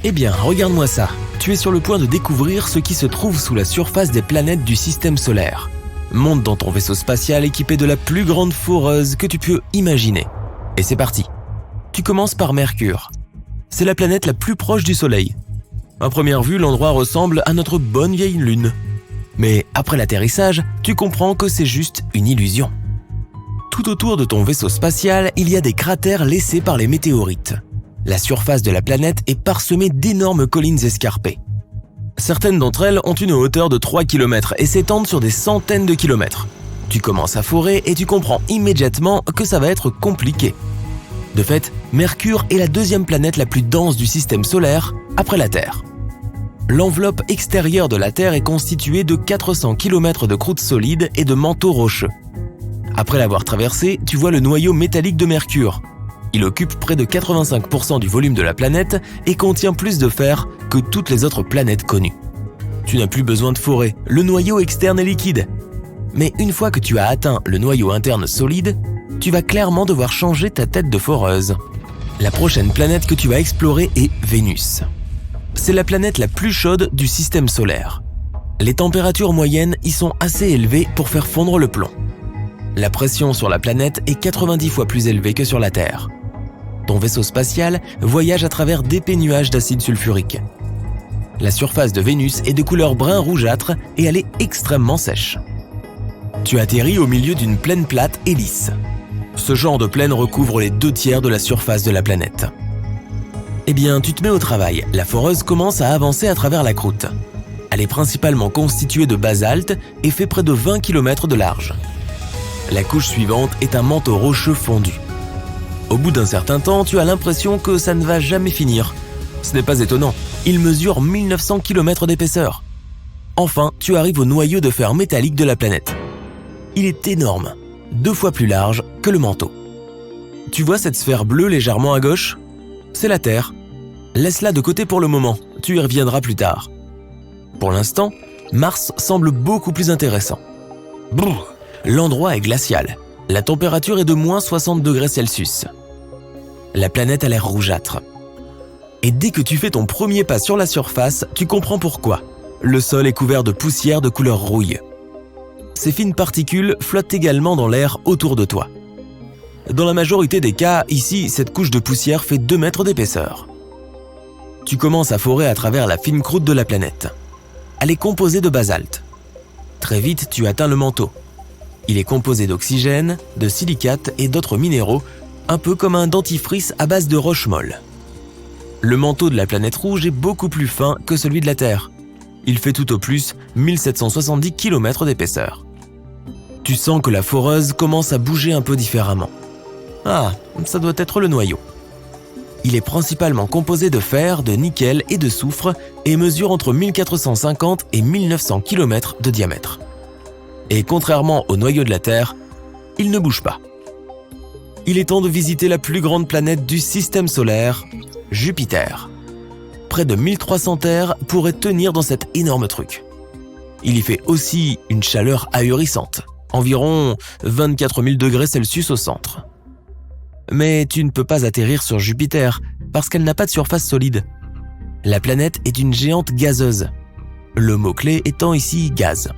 Eh bien, regarde-moi ça. Tu es sur le point de découvrir ce qui se trouve sous la surface des planètes du système solaire. Monte dans ton vaisseau spatial équipé de la plus grande foreuse que tu peux imaginer. Et c'est parti. Tu commences par Mercure. C'est la planète la plus proche du Soleil. À première vue, l'endroit ressemble à notre bonne vieille Lune. Mais après l'atterrissage, tu comprends que c'est juste une illusion. Tout autour de ton vaisseau spatial, il y a des cratères laissés par les météorites. La surface de la planète est parsemée d'énormes collines escarpées. Certaines d'entre elles ont une hauteur de 3 km et s'étendent sur des centaines de kilomètres. Tu commences à forer et tu comprends immédiatement que ça va être compliqué. De fait, Mercure est la deuxième planète la plus dense du système solaire après la Terre. L'enveloppe extérieure de la Terre est constituée de 400 km de croûte solide et de manteaux rocheux. Après l'avoir traversé, tu vois le noyau métallique de Mercure. Il occupe près de 85% du volume de la planète et contient plus de fer que toutes les autres planètes connues. Tu n'as plus besoin de forer, le noyau externe est liquide. Mais une fois que tu as atteint le noyau interne solide, tu vas clairement devoir changer ta tête de foreuse. La prochaine planète que tu vas explorer est Vénus. C'est la planète la plus chaude du système solaire. Les températures moyennes y sont assez élevées pour faire fondre le plomb. La pression sur la planète est 90 fois plus élevée que sur la Terre. Ton vaisseau spatial voyage à travers d'épais nuages d'acide sulfurique. La surface de Vénus est de couleur brun rougeâtre et elle est extrêmement sèche. Tu atterris au milieu d'une plaine plate et lisse. Ce genre de plaine recouvre les 2/3 de la surface de la planète. Eh bien, tu te mets au travail. La foreuse commence à avancer à travers la croûte. Elle est principalement constituée de basalte et fait près de 20 km de large. La couche suivante est un manteau rocheux fondu. Au bout d'un certain temps, tu as l'impression que ça ne va jamais finir. Ce n'est pas étonnant, il mesure 1900 km d'épaisseur. Enfin, tu arrives au noyau de fer métallique de la planète. Il est énorme, 2 fois plus large que le manteau. Tu vois cette sphère bleue légèrement à gauche ? C'est la Terre. Laisse-la de côté pour le moment, tu y reviendras plus tard. Pour l'instant, Mars semble beaucoup plus intéressant. Brrr, l'endroit est glacial. La température est de moins 60 degrés Celsius. La planète a l'air rougeâtre. Et dès que tu fais ton premier pas sur la surface, tu comprends pourquoi. Le sol est couvert de poussière de couleur rouille. Ces fines particules flottent également dans l'air autour de toi. Dans la majorité des cas, ici, cette couche de poussière fait 2 mètres d'épaisseur. Tu commences à forer à travers la fine croûte de la planète. Elle est composée de basalte. Très vite, tu atteins le manteau. Il est composé d'oxygène, de silicates et d'autres minéraux, un peu comme un dentifrice à base de roches molles. Le manteau de la planète rouge est beaucoup plus fin que celui de la Terre. Il fait tout au plus 1770 km d'épaisseur. Tu sens que la foreuse commence à bouger un peu différemment. Ah, ça doit être le noyau. Il est principalement composé de fer, de nickel et de soufre et mesure entre 1450 et 1900 km de diamètre. Et contrairement au noyau de la Terre, il ne bouge pas. Il est temps de visiter la plus grande planète du système solaire, Jupiter. Près de 1300 terres pourraient tenir dans cet énorme truc. Il y fait aussi une chaleur ahurissante, environ 24 000 degrés Celsius au centre. Mais tu ne peux pas atterrir sur Jupiter parce qu'elle n'a pas de surface solide. La planète est une géante gazeuse, le mot-clé étant ici gaz.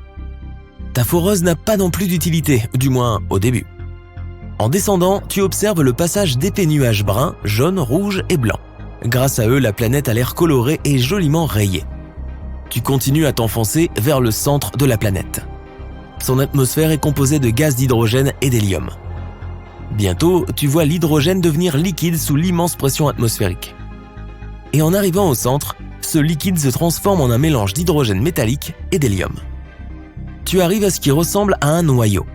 Ta foreuse n'a pas non plus d'utilité, du moins au début. En descendant, tu observes le passage d'épais nuages bruns, jaunes, rouges et blancs. Grâce à eux, la planète a l'air colorée et joliment rayée. Tu continues à t'enfoncer vers le centre de la planète. Son atmosphère est composée de gaz d'hydrogène et d'hélium. Bientôt, tu vois l'hydrogène devenir liquide sous l'immense pression atmosphérique. Et en arrivant au centre, ce liquide se transforme en un mélange d'hydrogène métallique et d'hélium. Tu arrives à ce qui ressemble à un noyau.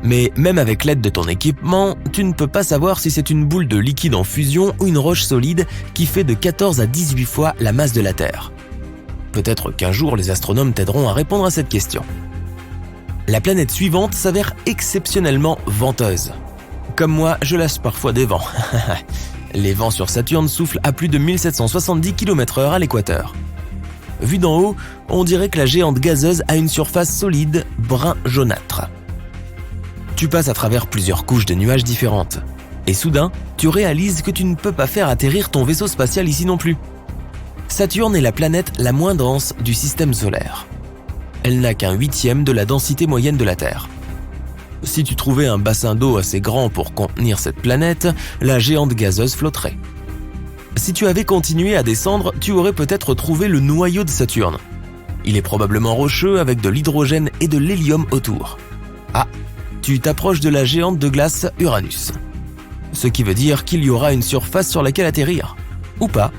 Mais même avec l'aide de ton équipement, tu ne peux pas savoir si c'est une boule de liquide en fusion ou une roche solide qui fait de 14 à 18 fois la masse de la Terre. Peut-être qu'un jour les astronomes t'aideront à répondre à cette question. La planète suivante s'avère exceptionnellement venteuse. Comme moi, je lâche parfois des vents. Les vents sur Saturne soufflent à plus de 1770 km/h à l'équateur. Vu d'en haut, on dirait que la géante gazeuse a une surface solide, brun jaunâtre. Tu passes à travers plusieurs couches de nuages différentes. Et soudain, tu réalises que tu ne peux pas faire atterrir ton vaisseau spatial ici non plus. Saturne est la planète la moins dense du système solaire. Elle n'a qu'un 1/8 de la densité moyenne de la Terre. Si tu trouvais un bassin d'eau assez grand pour contenir cette planète, la géante gazeuse flotterait. Si tu avais continué à descendre, tu aurais peut-être trouvé le noyau de Saturne. Il est probablement rocheux avec de l'hydrogène et de l'hélium autour. Ah, tu t'approches de la géante de glace Uranus. Ce qui veut dire qu'il y aura une surface sur laquelle atterrir. Ou pas.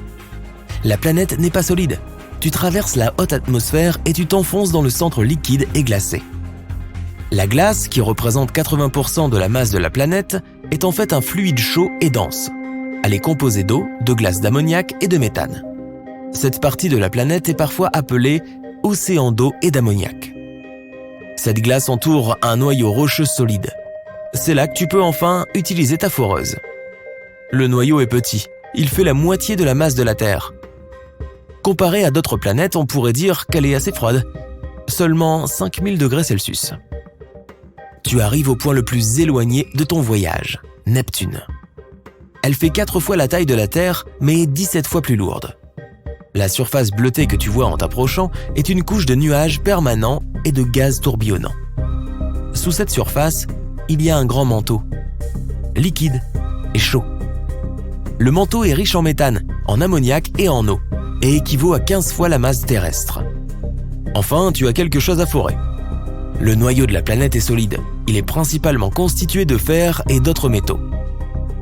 La planète n'est pas solide. Tu traverses la haute atmosphère et tu t'enfonces dans le centre liquide et glacé. La glace, qui représente 80% de la masse de la planète, est en fait un fluide chaud et dense. Elle est composée d'eau, de glace d'ammoniac et de méthane. Cette partie de la planète est parfois appelée océan d'eau et d'ammoniac. Cette glace entoure un noyau rocheux solide. C'est là que tu peux enfin utiliser ta foreuse. Le noyau est petit, il fait la moitié de la masse de la Terre. Comparé à d'autres planètes, on pourrait dire qu'elle est assez froide, seulement 5000 degrés Celsius. Tu arrives au point le plus éloigné de ton voyage, Neptune. Elle fait 4 fois la taille de la Terre, mais 17 fois plus lourde. La surface bleutée que tu vois en t'approchant est une couche de nuages permanents et de gaz tourbillonnants. Sous cette surface, il y a un grand manteau, liquide et chaud. Le manteau est riche en méthane, en ammoniac et en eau, et équivaut à 15 fois la masse terrestre. Enfin, tu as quelque chose à forer. Le noyau de la planète est solide. Il est principalement constitué de fer et d'autres métaux.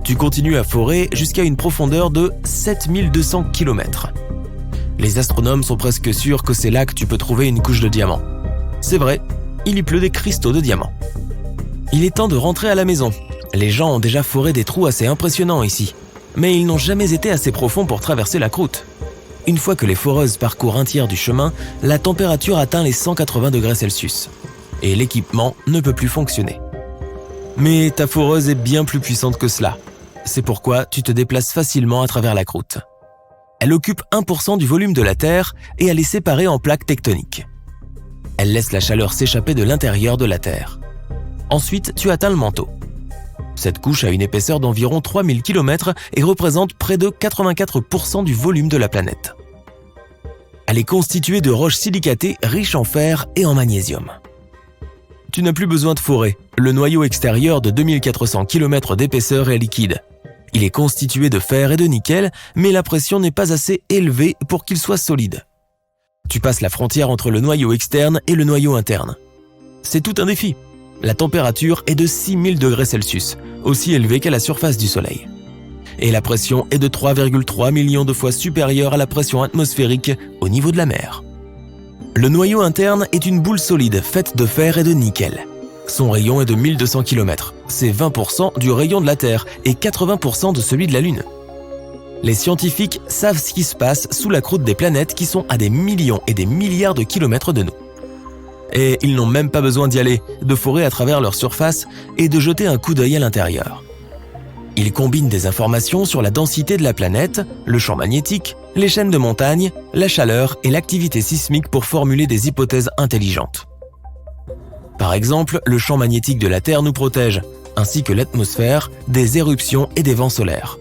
Tu continues à forer jusqu'à une profondeur de 7200 km. Les astronomes sont presque sûrs que c'est là que tu peux trouver une couche de diamants. C'est vrai, il y pleut des cristaux de diamants. Il est temps de rentrer à la maison. Les gens ont déjà foré des trous assez impressionnants ici, mais ils n'ont jamais été assez profonds pour traverser la croûte. Une fois que les foreuses parcourent un tiers du chemin, la température atteint les 180 degrés Celsius. Et l'équipement ne peut plus fonctionner. Mais ta foreuse est bien plus puissante que cela. C'est pourquoi tu te déplaces facilement à travers la croûte. Elle occupe 1% du volume de la Terre et elle est séparée en plaques tectoniques. Elle laisse la chaleur s'échapper de l'intérieur de la Terre. Ensuite, tu atteins le manteau. Cette couche a une épaisseur d'environ 3000 km et représente près de 84% du volume de la planète. Elle est constituée de roches silicatées riches en fer et en magnésium. Tu n'as plus besoin de forer. Le noyau extérieur de 2400 km d'épaisseur est liquide. Il est constitué de fer et de nickel, mais la pression n'est pas assez élevée pour qu'il soit solide. Tu passes la frontière entre le noyau externe et le noyau interne. C'est tout un défi. La température est de 6000 degrés Celsius, aussi élevée qu'à la surface du Soleil. Et la pression est de 3,3 millions de fois supérieure à la pression atmosphérique au niveau de la mer. Le noyau interne est une boule solide faite de fer et de nickel. Son rayon est de 1200 km. C'est 20% du rayon de la Terre et 80% de celui de la Lune. Les scientifiques savent ce qui se passe sous la croûte des planètes qui sont à des millions et des milliards de kilomètres de nous. Et ils n'ont même pas besoin d'y aller, de forer à travers leur surface et de jeter un coup d'œil à l'intérieur. Ils combinent des informations sur la densité de la planète, le champ magnétique, les chaînes de montagnes, la chaleur et l'activité sismique pour formuler des hypothèses intelligentes. Par exemple, le champ magnétique de la Terre nous protège, ainsi que l'atmosphère, des éruptions et des vents solaires.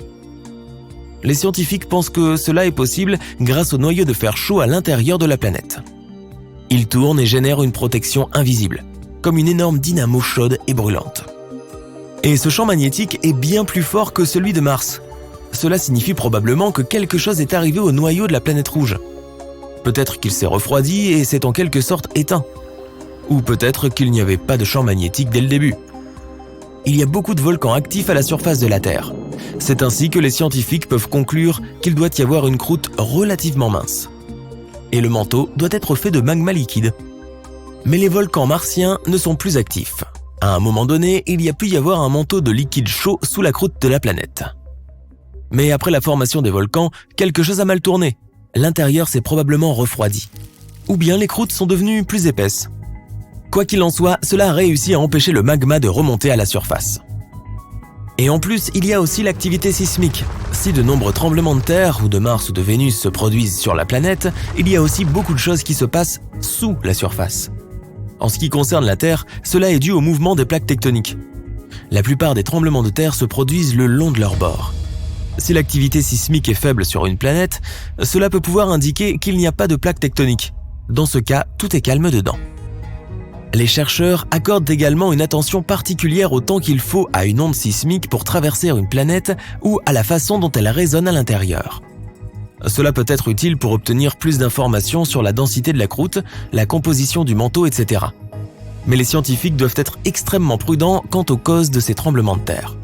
Les scientifiques pensent que cela est possible grâce au noyau de fer chaud à l'intérieur de la planète. Il tourne et génère une protection invisible, comme une énorme dynamo chaude et brûlante. Et ce champ magnétique est bien plus fort que celui de Mars. Cela signifie probablement que quelque chose est arrivé au noyau de la planète rouge. Peut-être qu'il s'est refroidi et s'est en quelque sorte éteint. Ou peut-être qu'il n'y avait pas de champ magnétique dès le début. Il y a beaucoup de volcans actifs à la surface de la Terre. C'est ainsi que les scientifiques peuvent conclure qu'il doit y avoir une croûte relativement mince. Et le manteau doit être fait de magma liquide. Mais les volcans martiens ne sont plus actifs. À un moment donné, il y a pu y avoir un manteau de liquide chaud sous la croûte de la planète. Mais après la formation des volcans, quelque chose a mal tourné. L'intérieur s'est probablement refroidi. Ou bien les croûtes sont devenues plus épaisses. Quoi qu'il en soit, cela a réussi à empêcher le magma de remonter à la surface. Et en plus, il y a aussi l'activité sismique. Si de nombreux tremblements de terre ou de Mars ou de Vénus se produisent sur la planète, il y a aussi beaucoup de choses qui se passent sous la surface. En ce qui concerne la Terre, cela est dû au mouvement des plaques tectoniques. La plupart des tremblements de terre se produisent le long de leur bord. Si l'activité sismique est faible sur une planète, cela peut pouvoir indiquer qu'il n'y a pas de plaque tectonique. Dans ce cas, tout est calme dedans. Les chercheurs accordent également une attention particulière au temps qu'il faut à une onde sismique pour traverser une planète ou à la façon dont elle résonne à l'intérieur. Cela peut être utile pour obtenir plus d'informations sur la densité de la croûte, la composition du manteau, etc. Mais les scientifiques doivent être extrêmement prudents quant aux causes de ces tremblements de terre.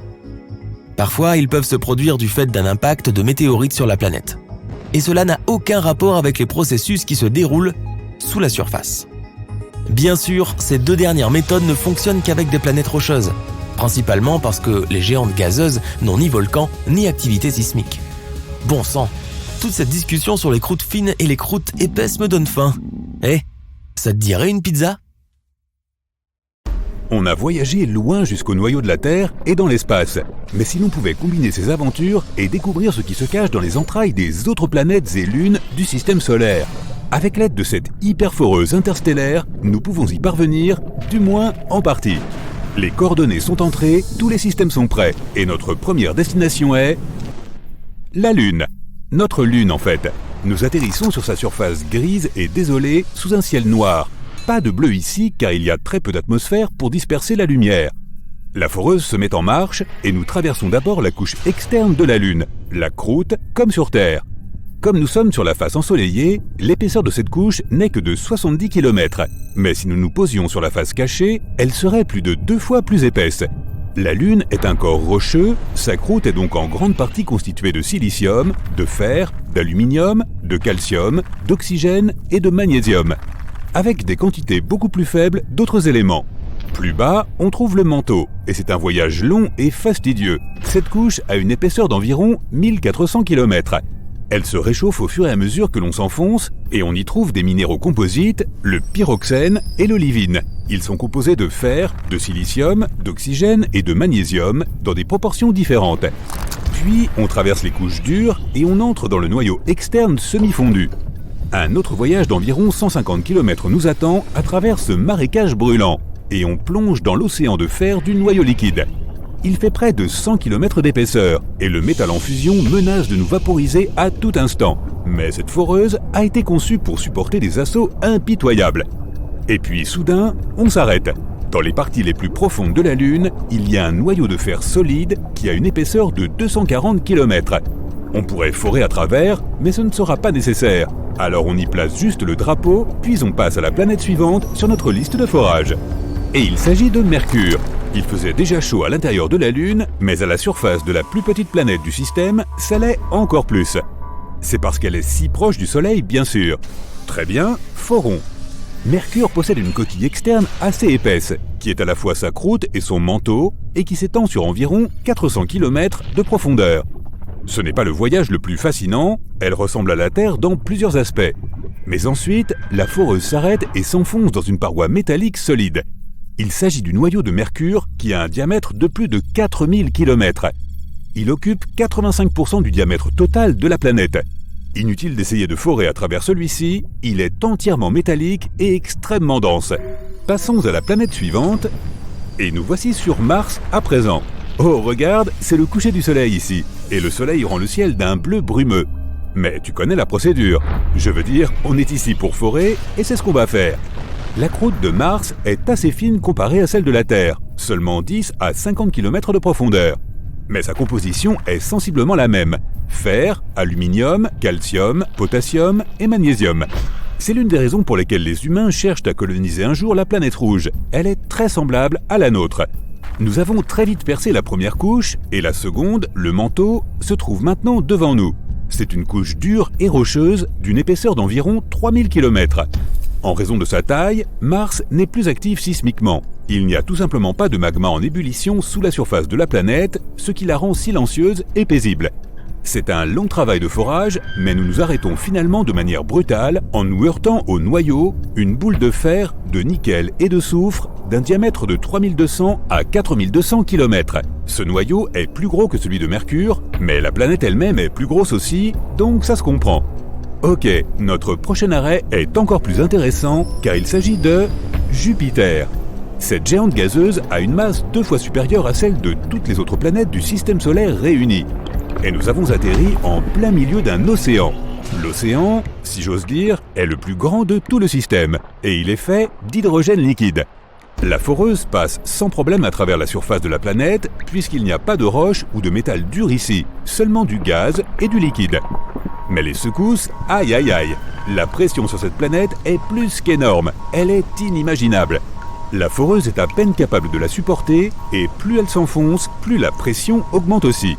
Parfois, ils peuvent se produire du fait d'un impact de météorites sur la planète. Et cela n'a aucun rapport avec les processus qui se déroulent sous la surface. Bien sûr, ces deux dernières méthodes ne fonctionnent qu'avec des planètes rocheuses, principalement parce que les géantes gazeuses n'ont ni volcan ni activité sismique. Bon sang, toute cette discussion sur les croûtes fines et les croûtes épaisses me donne faim. Ça te dirait une pizza ? On a voyagé loin jusqu'au noyau de la Terre et dans l'espace. Mais si l'on pouvait combiner ces aventures et découvrir ce qui se cache dans les entrailles des autres planètes et lunes du système solaire. Avec l'aide de cette hyperforeuse interstellaire, nous pouvons y parvenir, du moins en partie. Les coordonnées sont entrées, tous les systèmes sont prêts, et notre première destination est... la Lune. Notre Lune en fait. Nous atterrissons sur sa surface grise et désolée, sous un ciel noir. Pas de bleu ici car il y a très peu d'atmosphère pour disperser la lumière. La foreuse se met en marche et nous traversons d'abord la couche externe de la Lune, la croûte, comme sur Terre. Comme nous sommes sur la face ensoleillée, l'épaisseur de cette couche n'est que de 70 km. Mais si nous nous posions sur la face cachée, elle serait plus de 2 fois plus épaisse. La Lune est un corps rocheux, sa croûte est donc en grande partie constituée de silicium, de fer, d'aluminium, de calcium, d'oxygène et de magnésium, avec des quantités beaucoup plus faibles d'autres éléments. Plus bas, on trouve le manteau, et c'est un voyage long et fastidieux. Cette couche a une épaisseur d'environ 1400 km. Elle se réchauffe au fur et à mesure que l'on s'enfonce, et on y trouve des minéraux composites, le pyroxène et l'olivine. Ils sont composés de fer, de silicium, d'oxygène et de magnésium, dans des proportions différentes. Puis, on traverse les couches dures, et on entre dans le noyau externe semi-fondu. Un autre voyage d'environ 150 km nous attend à travers ce marécage brûlant, et on plonge dans l'océan de fer du noyau liquide. Il fait près de 100 km d'épaisseur, et le métal en fusion menace de nous vaporiser à tout instant. Mais cette foreuse a été conçue pour supporter des assauts impitoyables. Et puis soudain, on s'arrête. Dans les parties les plus profondes de la Lune, il y a un noyau de fer solide qui a une épaisseur de 240 km. On pourrait forer à travers, mais ce ne sera pas nécessaire. Alors on y place juste le drapeau, puis on passe à la planète suivante sur notre liste de forage. Et il s'agit de Mercure. Il faisait déjà chaud à l'intérieur de la Lune, mais à la surface de la plus petite planète du système, ça l'est encore plus. C'est parce qu'elle est si proche du Soleil, bien sûr. Très bien, forons. Mercure possède une coquille externe assez épaisse, qui est à la fois sa croûte et son manteau, et qui s'étend sur environ 400 km de profondeur. Ce n'est pas le voyage le plus fascinant, elle ressemble à la Terre dans plusieurs aspects. Mais ensuite, la foreuse s'arrête et s'enfonce dans une paroi métallique solide. Il s'agit du noyau de Mercure qui a un diamètre de plus de 4000 km. Il occupe 85% du diamètre total de la planète. Inutile d'essayer de forer à travers celui-ci, il est entièrement métallique et extrêmement dense. Passons à la planète suivante, et nous voici sur Mars à présent. Oh, regarde, c'est le coucher du soleil ici, et le soleil rend le ciel d'un bleu brumeux. Mais tu connais la procédure. Je veux dire, on est ici pour forer, et c'est ce qu'on va faire. La croûte de Mars est assez fine comparée à celle de la Terre, seulement 10 à 50 km de profondeur. Mais sa composition est sensiblement la même. Fer, aluminium, calcium, potassium et magnésium. C'est l'une des raisons pour lesquelles les humains cherchent à coloniser un jour la planète rouge. Elle est très semblable à la nôtre. Nous avons très vite percé la première couche, et la seconde, le manteau, se trouve maintenant devant nous. C'est une couche dure et rocheuse d'une épaisseur d'environ 3000 km. En raison de sa taille, Mars n'est plus actif sismiquement. Il n'y a tout simplement pas de magma en ébullition sous la surface de la planète, ce qui la rend silencieuse et paisible. C'est un long travail de forage, mais nous nous arrêtons finalement de manière brutale en nous heurtant au noyau, une boule de fer, de nickel et de soufre d'un diamètre de 3200 à 4200 km. Ce noyau est plus gros que celui de Mercure, mais la planète elle-même est plus grosse aussi, donc ça se comprend. Ok, notre prochain arrêt est encore plus intéressant car il s'agit de Jupiter. Cette géante gazeuse a une masse 2 fois supérieure à celle de toutes les autres planètes du système solaire réunies. et nous avons atterri en plein milieu d'un océan. L'océan, si j'ose dire, est le plus grand de tout le système, et il est fait d'hydrogène liquide. La foreuse passe sans problème à travers la surface de la planète, puisqu'il n'y a pas de roche ou de métal dur ici, seulement du gaz et du liquide. Mais les secousses, aïe aïe aïe, la pression sur cette planète est plus qu'énorme, elle est inimaginable. La foreuse est à peine capable de la supporter, et plus elle s'enfonce, plus la pression augmente aussi.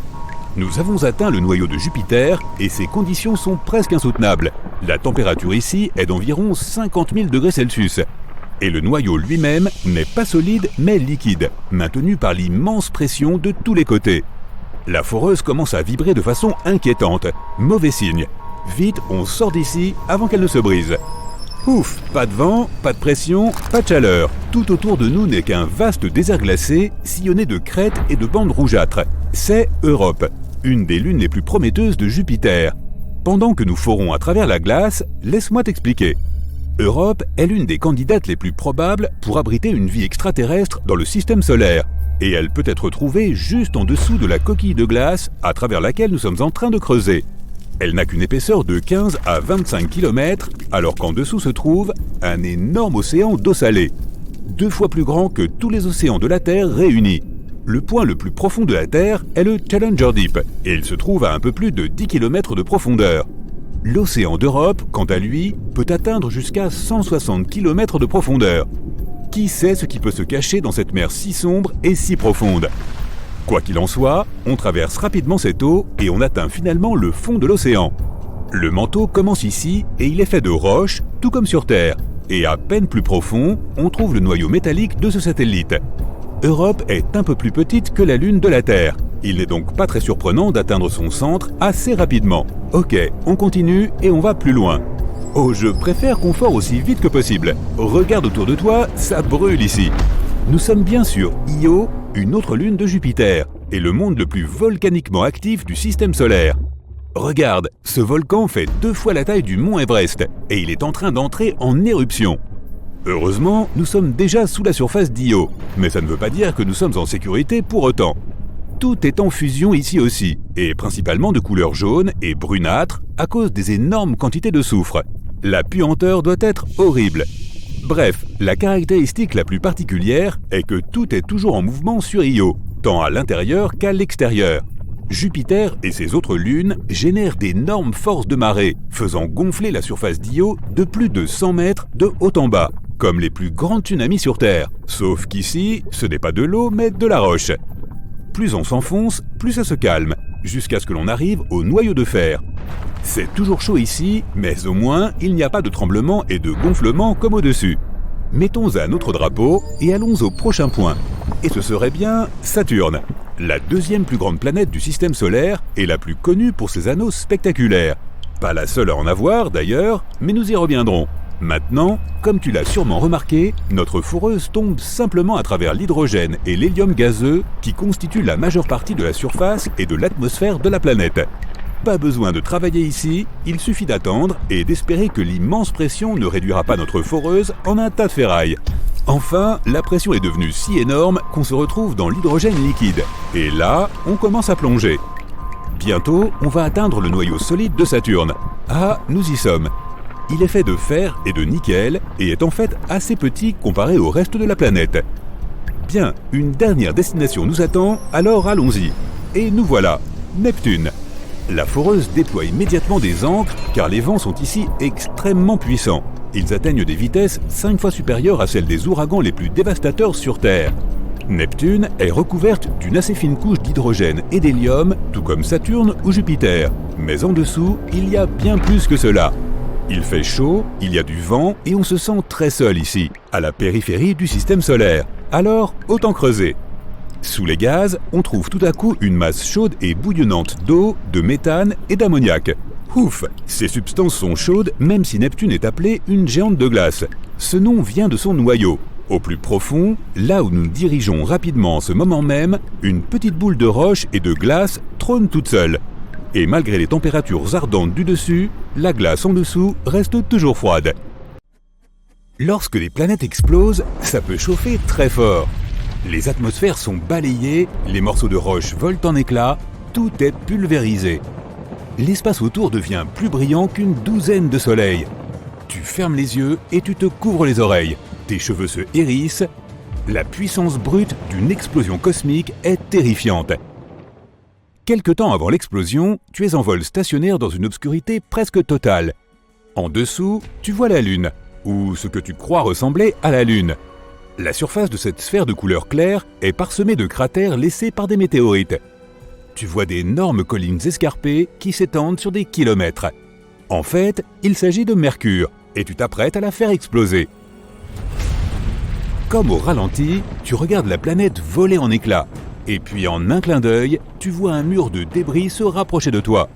Nous avons atteint le noyau de Jupiter, et ces conditions sont presque insoutenables. La température ici est d'environ 50 000 degrés Celsius. Et le noyau lui-même n'est pas solide mais liquide, maintenu par l'immense pression de tous les côtés. La foreuse commence à vibrer de façon inquiétante, mauvais signe. Vite, on sort d'ici avant qu'elle ne se brise. Ouf, pas de vent, pas de pression, pas de chaleur. Tout autour de nous n'est qu'un vaste désert glacé, sillonné de crêtes et de bandes rougeâtres. C'est Europe, une des lunes les plus prometteuses de Jupiter. Pendant que nous forons à travers la glace, laisse-moi t'expliquer. Europe est l'une des candidates les plus probables pour abriter une vie extraterrestre dans le système solaire, et elle peut être trouvée juste en dessous de la coquille de glace à travers laquelle nous sommes en train de creuser. Elle n'a qu'une épaisseur de 15 à 25 km, alors qu'en dessous se trouve un énorme océan d'eau salée, 2 fois plus grand que tous les océans de la Terre réunis. Le point le plus profond de la Terre est le Challenger Deep, et il se trouve à un peu plus de 10 km de profondeur. L'océan d'Europe, quant à lui, peut atteindre jusqu'à 160 km de profondeur. Qui sait ce qui peut se cacher dans cette mer si sombre et si profonde ? Quoi qu'il en soit, on traverse rapidement cette eau et on atteint finalement le fond de l'océan. Le manteau commence ici et il est fait de roches, tout comme sur Terre. Et à peine plus profond, on trouve le noyau métallique de ce satellite. Europe est un peu plus petite que la Lune de la Terre. Il n'est donc pas très surprenant d'atteindre son centre assez rapidement. Ok, on continue et on va plus loin. Oh, je préfère qu'on fore aussi vite que possible. Regarde autour de toi, ça brûle ici. Nous sommes bien sur Io, une autre lune de Jupiter, et le monde le plus volcaniquement actif du système solaire. Regarde, ce volcan fait 2 fois la taille du mont Everest, et il est en train d'entrer en éruption. Heureusement, nous sommes déjà sous la surface d'Io, mais ça ne veut pas dire que nous sommes en sécurité pour autant. Tout est en fusion ici aussi, et principalement de couleur jaune et brunâtre à cause des énormes quantités de soufre. La puanteur doit être horrible. Bref, la caractéristique la plus particulière est que tout est toujours en mouvement sur Io, tant à l'intérieur qu'à l'extérieur. Jupiter et ses autres lunes génèrent d'énormes forces de marée, faisant gonfler la surface d'Io de plus de 100 mètres de haut en bas, comme les plus grands tsunamis sur Terre. Sauf qu'ici, ce n'est pas de l'eau, mais de la roche. Plus on s'enfonce, plus ça se calme, jusqu'à ce que l'on arrive au noyau de fer. C'est toujours chaud ici, mais au moins, il n'y a pas de tremblement et de gonflement comme au-dessus. Mettons un autre drapeau et allons au prochain point. Et ce serait bien Saturne, la 2e plus grande planète du système solaire et la plus connue pour ses anneaux spectaculaires. Pas la seule à en avoir d'ailleurs, mais nous y reviendrons. Maintenant, comme tu l'as sûrement remarqué, notre foreuse tombe simplement à travers l'hydrogène et l'hélium gazeux qui constituent la majeure partie de la surface et de l'atmosphère de la planète. Pas besoin de travailler ici, il suffit d'attendre et d'espérer que l'immense pression ne réduira pas notre foreuse en un tas de ferraille. Enfin, la pression est devenue si énorme qu'on se retrouve dans l'hydrogène liquide. Et là, on commence à plonger. Bientôt, on va atteindre le noyau solide de Saturne. Ah, nous y sommes. Il est fait de fer et de nickel et est en fait assez petit comparé au reste de la planète. Bien, une dernière destination nous attend, alors allons-y. Et nous voilà, Neptune. La foreuse déploie immédiatement des ancres car les vents sont ici extrêmement puissants. Ils atteignent des vitesses 5 fois supérieures à celles des ouragans les plus dévastateurs sur Terre. Neptune est recouverte d'une assez fine couche d'hydrogène et d'hélium, tout comme Saturne ou Jupiter. Mais en dessous, il y a bien plus que cela. Il fait chaud, il y a du vent et on se sent très seul ici, à la périphérie du système solaire. Alors, autant creuser. Sous les gaz, on trouve tout à coup une masse chaude et bouillonnante d'eau, de méthane et d'ammoniac. Ouf, ces substances sont chaudes même si Neptune est appelée une géante de glace. Ce nom vient de son noyau. Au plus profond, là où nous nous dirigeons rapidement en ce moment même, une petite boule de roche et de glace trône toute seule. Et malgré les températures ardentes du dessus, la glace en dessous reste toujours froide. Lorsque les planètes explosent, ça peut chauffer très fort. Les atmosphères sont balayées, les morceaux de roche volent en éclats, tout est pulvérisé. L'espace autour devient plus brillant qu'une douzaine de soleils. Tu fermes les yeux et tu te couvres les oreilles. Tes cheveux se hérissent. La puissance brute d'une explosion cosmique est terrifiante. Quelque temps avant l'explosion, tu es en vol stationnaire dans une obscurité presque totale. En dessous, tu vois la Lune, ou ce que tu crois ressembler à la Lune. La surface de cette sphère de couleur claire est parsemée de cratères laissés par des météorites. Tu vois d'énormes collines escarpées qui s'étendent sur des kilomètres. En fait, il s'agit de Mercure, et tu t'apprêtes à la faire exploser. Comme au ralenti, tu regardes la planète voler en éclats. Et puis en un clin d'œil, tu vois un mur de débris se rapprocher de toi.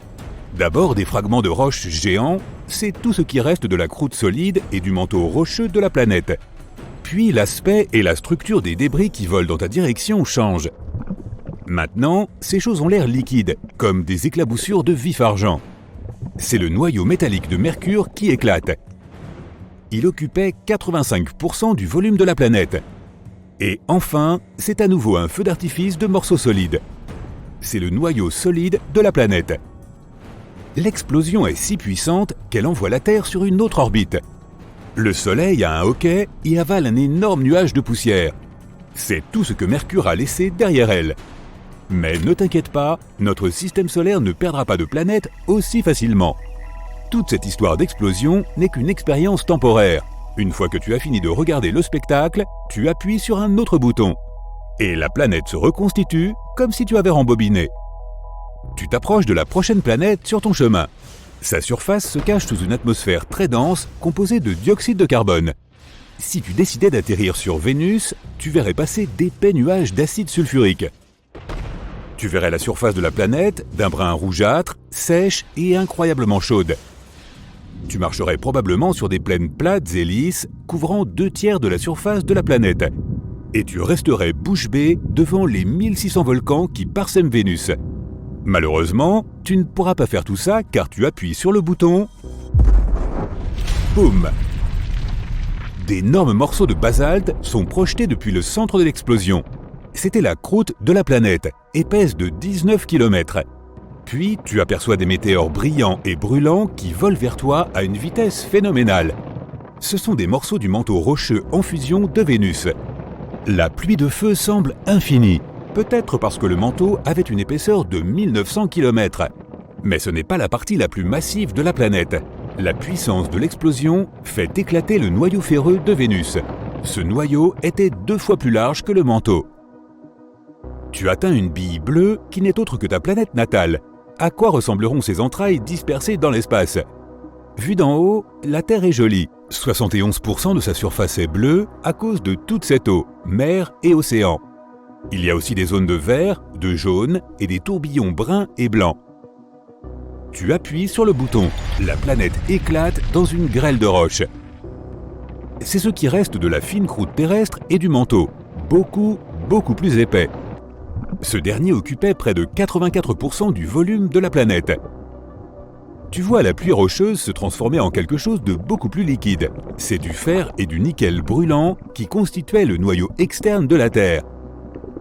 D'abord des fragments de roches géants, c'est tout ce qui reste de la croûte solide et du manteau rocheux de la planète. Puis l'aspect et la structure des débris qui volent dans ta direction changent. Maintenant, ces choses ont l'air liquides, comme des éclaboussures de vif argent. C'est le noyau métallique de Mercure qui éclate. Il occupait 85% du volume de la planète. Et enfin, c'est à nouveau un feu d'artifice de morceaux solides. C'est le noyau solide de la planète. L'explosion est si puissante qu'elle envoie la Terre sur une autre orbite. Le Soleil a un hoquet et avale un énorme nuage de poussière. C'est tout ce que Mercure a laissé derrière elle. Mais ne t'inquiète pas, notre système solaire ne perdra pas de planète aussi facilement. Toute cette histoire d'explosion n'est qu'une expérience temporaire. Une fois que tu as fini de regarder le spectacle, tu appuies sur un autre bouton. Et la planète se reconstitue comme si tu avais rembobiné. Tu t'approches de la prochaine planète sur ton chemin. Sa surface se cache sous une atmosphère très dense composée de dioxyde de carbone. Si tu décidais d'atterrir sur Vénus, tu verrais passer d'épais nuages d'acide sulfurique. Tu verrais la surface de la planète d'un brun rougeâtre, sèche et incroyablement chaude. Tu marcherais probablement sur des plaines plates et lisses, couvrant 2/3 de la surface de la planète. Et tu resterais bouche bée devant les 1600 volcans qui parsèment Vénus. Malheureusement, tu ne pourras pas faire tout ça car tu appuies sur le bouton. Boum! D'énormes morceaux de basalte sont projetés depuis le centre de l'explosion. C'était la croûte de la planète, épaisse de 19 km. Puis, tu aperçois des météores brillants et brûlants qui volent vers toi à une vitesse phénoménale. Ce sont des morceaux du manteau rocheux en fusion de Vénus. La pluie de feu semble infinie, peut-être parce que le manteau avait une épaisseur de 1900 km. Mais ce n'est pas la partie la plus massive de la planète. La puissance de l'explosion fait éclater le noyau ferreux de Vénus. Ce noyau était 2 fois plus large que le manteau. Tu atteins une bille bleue qui n'est autre que ta planète natale. À quoi ressembleront ces entrailles dispersées dans l'espace? Vue d'en haut, la Terre est jolie. 71% de sa surface est bleue à cause de toute cette eau, mer et océan. Il y a aussi des zones de vert, de jaune et des tourbillons bruns et blancs. Tu appuies sur le bouton. La planète éclate dans une grêle de roches. C'est ce qui reste de la fine croûte terrestre et du manteau, beaucoup plus épais. Ce dernier occupait près de 84% du volume de la planète. Tu vois la pluie rocheuse se transformer en quelque chose de beaucoup plus liquide. C'est du fer et du nickel brûlant qui constituaient le noyau externe de la Terre.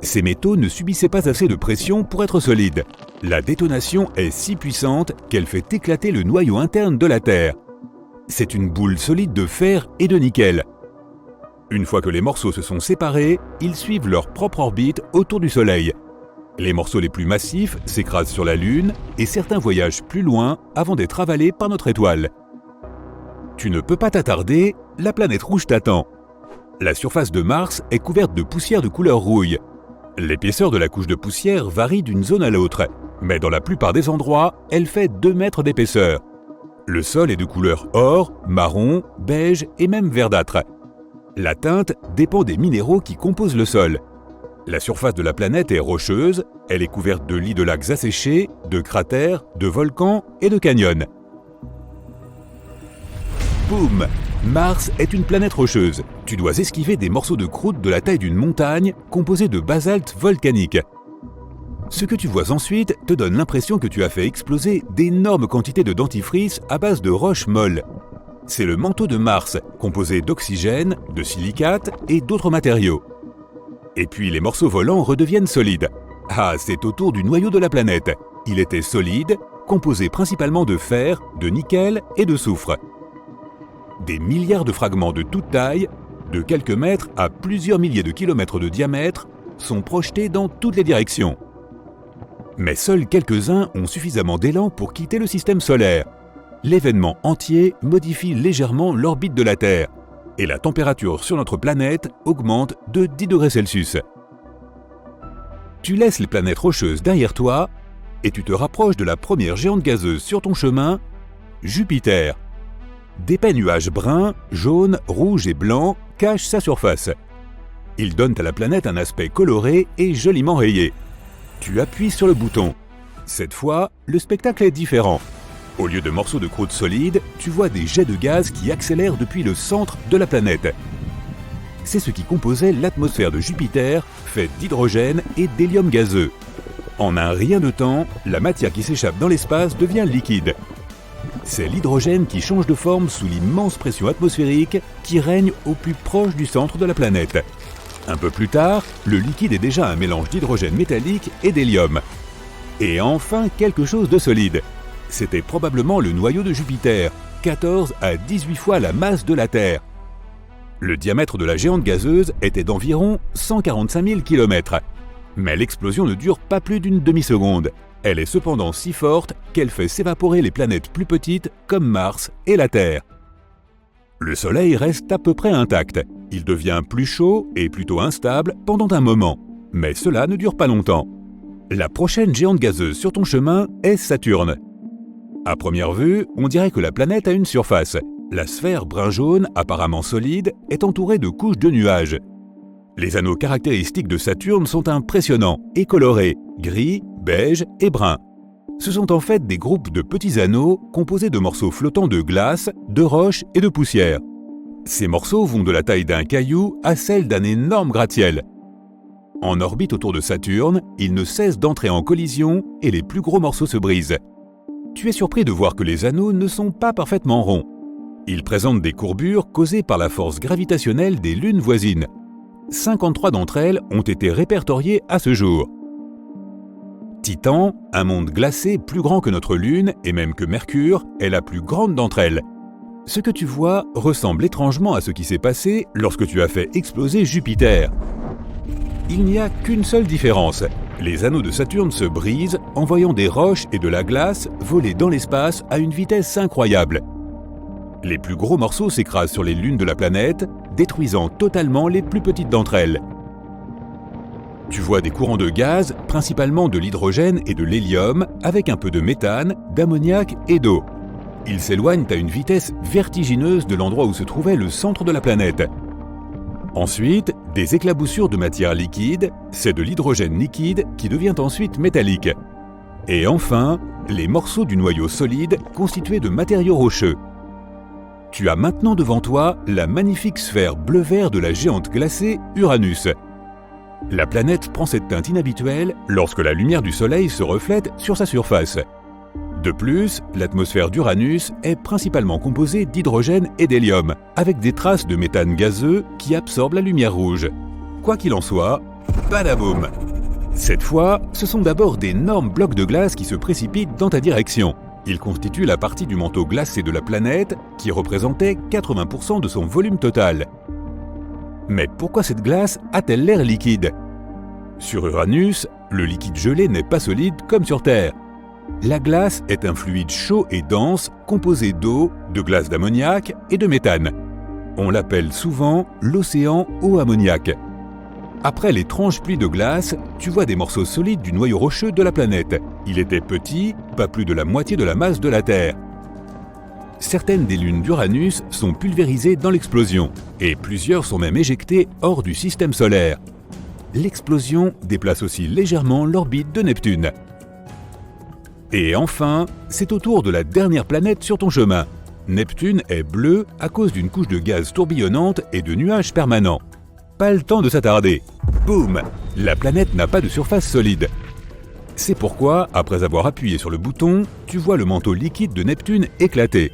Ces métaux ne subissaient pas assez de pression pour être solides. La détonation est si puissante qu'elle fait éclater le noyau interne de la Terre. C'est une boule solide de fer et de nickel. Une fois que les morceaux se sont séparés, ils suivent leur propre orbite autour du Soleil. Les morceaux les plus massifs s'écrasent sur la Lune et certains voyagent plus loin avant d'être avalés par notre étoile. Tu ne peux pas t'attarder, la planète rouge t'attend. La surface de Mars est couverte de poussière de couleur rouille. L'épaisseur de la couche de poussière varie d'une zone à l'autre, mais dans la plupart des endroits, elle fait 2 mètres d'épaisseur. Le sol est de couleur or, marron, beige et même verdâtre. La teinte dépend des minéraux qui composent le sol. La surface de la planète est rocheuse, elle est couverte de lits de lacs asséchés, de cratères, de volcans et de canyons. Boum! Mars est une planète rocheuse. Tu dois esquiver des morceaux de croûte de la taille d'une montagne composés de basalte volcanique. Ce que tu vois ensuite te donne l'impression que tu as fait exploser d'énormes quantités de dentifrice à base de roches molles. C'est le manteau de Mars, composé d'oxygène, de silicate et d'autres matériaux. Et puis les morceaux volants redeviennent solides. Ah, c'est autour du noyau de la planète. Il était solide, composé principalement de fer, de nickel et de soufre. Des milliards de fragments de toute taille, de quelques mètres à plusieurs milliers de kilomètres de diamètre, sont projetés dans toutes les directions. Mais seuls quelques-uns ont suffisamment d'élan pour quitter le système solaire. L'événement entier modifie légèrement l'orbite de la Terre et la température sur notre planète augmente de 10 degrés Celsius. Tu laisses les planètes rocheuses derrière toi et tu te rapproches de la première géante gazeuse sur ton chemin, Jupiter. D'épais nuages bruns, jaunes, rouges et blancs cachent sa surface. Ils donnent à la planète un aspect coloré et joliment rayé. Tu appuies sur le bouton. Cette fois, le spectacle est différent. Au lieu de morceaux de croûte solide, tu vois des jets de gaz qui accélèrent depuis le centre de la planète. C'est ce qui composait l'atmosphère de Jupiter, faite d'hydrogène et d'hélium gazeux. En un rien de temps, la matière qui s'échappe dans l'espace devient liquide. C'est l'hydrogène qui change de forme sous l'immense pression atmosphérique qui règne au plus proche du centre de la planète. Un peu plus tard, le liquide est déjà un mélange d'hydrogène métallique et d'hélium. Et enfin, quelque chose de solide. C'était probablement le noyau de Jupiter, 14 à 18 fois la masse de la Terre. Le diamètre de la géante gazeuse était d'environ 145 000 km. Mais l'explosion ne dure pas plus d'une demi-seconde. Elle est cependant si forte qu'elle fait s'évaporer les planètes plus petites comme Mars et la Terre. Le Soleil reste à peu près intact. Il devient plus chaud et plutôt instable pendant un moment. Mais cela ne dure pas longtemps. La prochaine géante gazeuse sur ton chemin est Saturne. À première vue, on dirait que la planète a une surface. La sphère brun-jaune, apparemment solide, est entourée de couches de nuages. Les anneaux caractéristiques de Saturne sont impressionnants et colorés, gris, beige et brun. Ce sont en fait des groupes de petits anneaux composés de morceaux flottants de glace, de roches et de poussière. Ces morceaux vont de la taille d'un caillou à celle d'un énorme gratte-ciel. En orbite autour de Saturne, ils ne cessent d'entrer en collision et les plus gros morceaux se brisent. Tu es surpris de voir que les anneaux ne sont pas parfaitement ronds. Ils présentent des courbures causées par la force gravitationnelle des lunes voisines. 53 d'entre elles ont été répertoriées à ce jour. Titan, un monde glacé plus grand que notre Lune et même que Mercure, est la plus grande d'entre elles. Ce que tu vois ressemble étrangement à ce qui s'est passé lorsque tu as fait exploser Jupiter. Il n'y a qu'une seule différence. Les anneaux de Saturne se brisent, envoyant des roches et de la glace voler dans l'espace à une vitesse incroyable. Les plus gros morceaux s'écrasent sur les lunes de la planète, détruisant totalement les plus petites d'entre elles. Tu vois des courants de gaz, principalement de l'hydrogène et de l'hélium, avec un peu de méthane, d'ammoniac et d'eau. Ils s'éloignent à une vitesse vertigineuse de l'endroit où se trouvait le centre de la planète. Ensuite, des éclaboussures de matière liquide, c'est de l'hydrogène liquide qui devient ensuite métallique. Et enfin, les morceaux du noyau solide constitués de matériaux rocheux. Tu as maintenant devant toi la magnifique sphère bleu-vert de la géante glacée Uranus. La planète prend cette teinte inhabituelle lorsque la lumière du Soleil se reflète sur sa surface. De plus, l'atmosphère d'Uranus est principalement composée d'hydrogène et d'hélium, avec des traces de méthane gazeux qui absorbent la lumière rouge. Quoi qu'il en soit, badaboum! Cette fois, ce sont d'abord d'énormes blocs de glace qui se précipitent dans ta direction. Ils constituent la partie du manteau glacé de la planète qui représentait 80% de son volume total. Mais pourquoi cette glace a-t-elle l'air liquide? Sur Uranus, le liquide gelé n'est pas solide comme sur Terre. La glace est un fluide chaud et dense composé d'eau, de glace d'ammoniac et de méthane. On l'appelle souvent l'océan au ammoniac. Après l'étrange pluie de glace, tu vois des morceaux solides du noyau rocheux de la planète. Il était petit, pas plus de la moitié de la masse de la Terre. Certaines des lunes d'Uranus sont pulvérisées dans l'explosion, et plusieurs sont même éjectées hors du système solaire. L'explosion déplace aussi légèrement l'orbite de Neptune. Et enfin, c'est au tour de la dernière planète sur ton chemin. Neptune est bleu à cause d'une couche de gaz tourbillonnante et de nuages permanents. Pas le temps de s'attarder. Boum! La planète n'a pas de surface solide. C'est pourquoi, après avoir appuyé sur le bouton, tu vois le manteau liquide de Neptune éclater.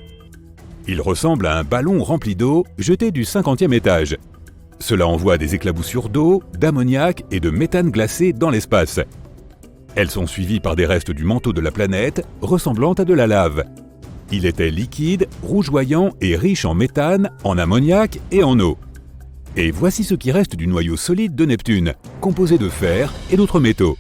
Il ressemble à un ballon rempli d'eau jeté du 50e étage. Cela envoie des éclaboussures d'eau, d'ammoniac et de méthane glacé dans l'espace. Elles sont suivies par des restes du manteau de la planète, ressemblant à de la lave. Il était liquide, rougeoyant et riche en méthane, en ammoniac et en eau. Et voici ce qui reste du noyau solide de Neptune, composé de fer et d'autres métaux.